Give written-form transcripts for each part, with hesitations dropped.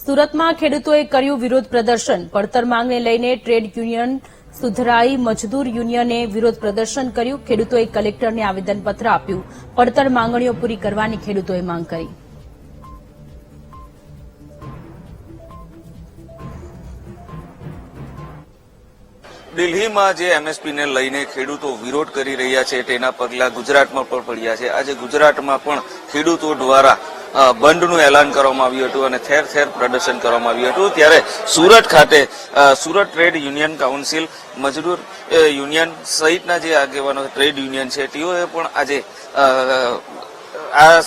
સુરતમાં ખેડૂતોએ કર્યું વિરોધ પ્રદર્શન. પડતર માંગને લઈને ટ્રેડ યુનિયન સુધરાઈ મજદૂર યુનિયને વિરોધ પ્રદર્શન કર્યું. ખેડૂતોએ કલેક્ટરને આવેદનપત્ર આપ્યું. પડતર માંગણીઓ પૂરી કરવાની ખેડૂતોએ માંગ કરી. દિલ્હીમાં જે એમએસપીને લઈને ખેડૂતો વિરોધ કરી રહ્યા છે તેના પગલા ગુજરાતમાં પણ પડ્યા છે. આજે ગુજરાતમાં પણ ખેડૂતો દ્વારા બંધનું એલાન કરવામાં આવ્યું હતું અને ઠેર ઠેર પ્રદર્શન કરવામાં આવ્યું હતું. ત્યારે સુરત ખાતે સુરત ટ્રેડ યુનિયન કાઉન્સિલ, મજદૂર યુનિયન સહિતના જે આગેવાનો ટ્રેડ યુનિયન છે તેઓએ પણ આજે આ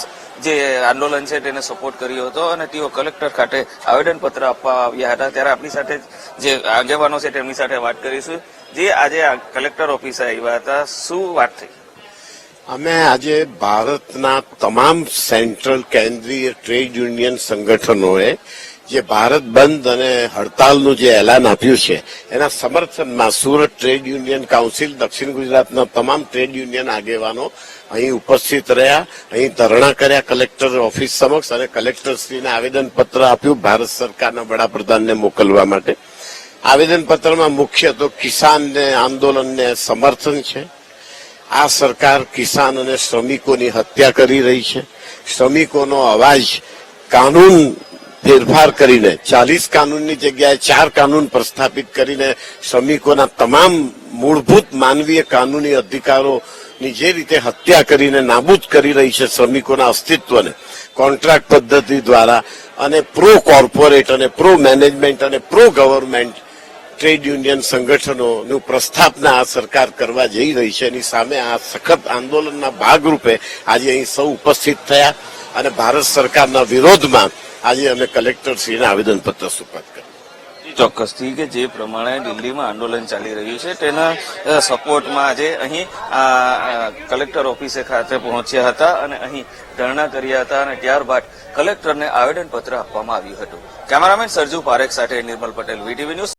જે આંદોલન છે તેને સપોર્ટ કર્યો હતો અને તેઓ કલેક્ટર ખાતે આવેદનપત્ર આપવા આવ્યા હતા. ત્યારે આપણી સાથે જે આગેવાનો છે તેમની સાથે વાત કરીશું. જે આજે કલેક્ટર ઓફિસે આવ્યા હતા, શું વાત થઈ? અમે આજે ભારતના તમામ સેન્ટ્રલ કેન્દ્રીય ટ્રેડ યુનિયન સંગઠનોએ જે ભારત બંધ અને હડતાલનું જે એલાન આપ્યું છે એના સમર્થનમાં સુરત ટ્રેડ યુનિયન કાઉન્સિલ, દક્ષિણ ગુજરાતના તમામ ટ્રેડ યુનિયન આગેવાનો અહીં ઉપસ્થિત રહ્યા, અહીં ધરણા કર્યા કલેક્ટર ઓફિસ સમક્ષ અને કલેક્ટરશ્રીને આવેદનપત્ર આપ્યું ભારત સરકારના વડાપ્રધાનને મોકલવા માટે. આવેદનપત્રમાં મુખ્ય તો કિસાનને આંદોલનને સમર્થન છે. આ સરકાર કિસાન અને શ્રમિકોની હત્યા કરી રહી છે. શ્રમિકોનો અવાજ કાનૂન ફેરફાર કરીને 40 કાનૂનની જગ્યાએ 4 કાનૂન પ્રસ્થાપિત કરીને શ્રમિકોના તમામ મૂળભૂત માનવીય કાનૂની અધિકારોની જે રીતે હત્યા કરીને નાબૂદ કરી રહી છે શ્રમિકોના અસ્તિત્વને કોન્ટ્રાક્ટ પદ્ધતિ દ્વારા અને પ્રો કોર્પોરેટ અને પ્રો મેનેજમેન્ટ અને પ્રો ગવર્મેન્ટ ટ્રેડ યુનિયન સંગઠનોનું પ્રસ્થાપના આ સરકાર કરવા જઈ રહી છે. એની સામે આ સખત આંદોલનના ભાગરૂપે આજે અહીં સૌ ઉપસ્થિત થયા અને ભારત સરકારના વિરોધમાં આજે અમે કલેક્ટરશ્રીને આવેદનપત્ર સુપરત કર્યું. ચોક્કસથી કે જે પ્રમાણે દિલ્હીમાં આંદોલન ચાલી રહ્યું છે તેના સપોર્ટમાં આજે અહીં કલેક્ટર ઓફિસે ખાતે પહોંચ્યા હતા અને અહીં ધરણા કર્યા હતા અને ત્યારબાદ કલેક્ટરને આવેદનપત્ર આપવામાં આવ્યું હતું. કેમેરામેન સરજુ પારેખ સાથે નિર્મલ પટેલ, વીટીવી ન્યૂઝ.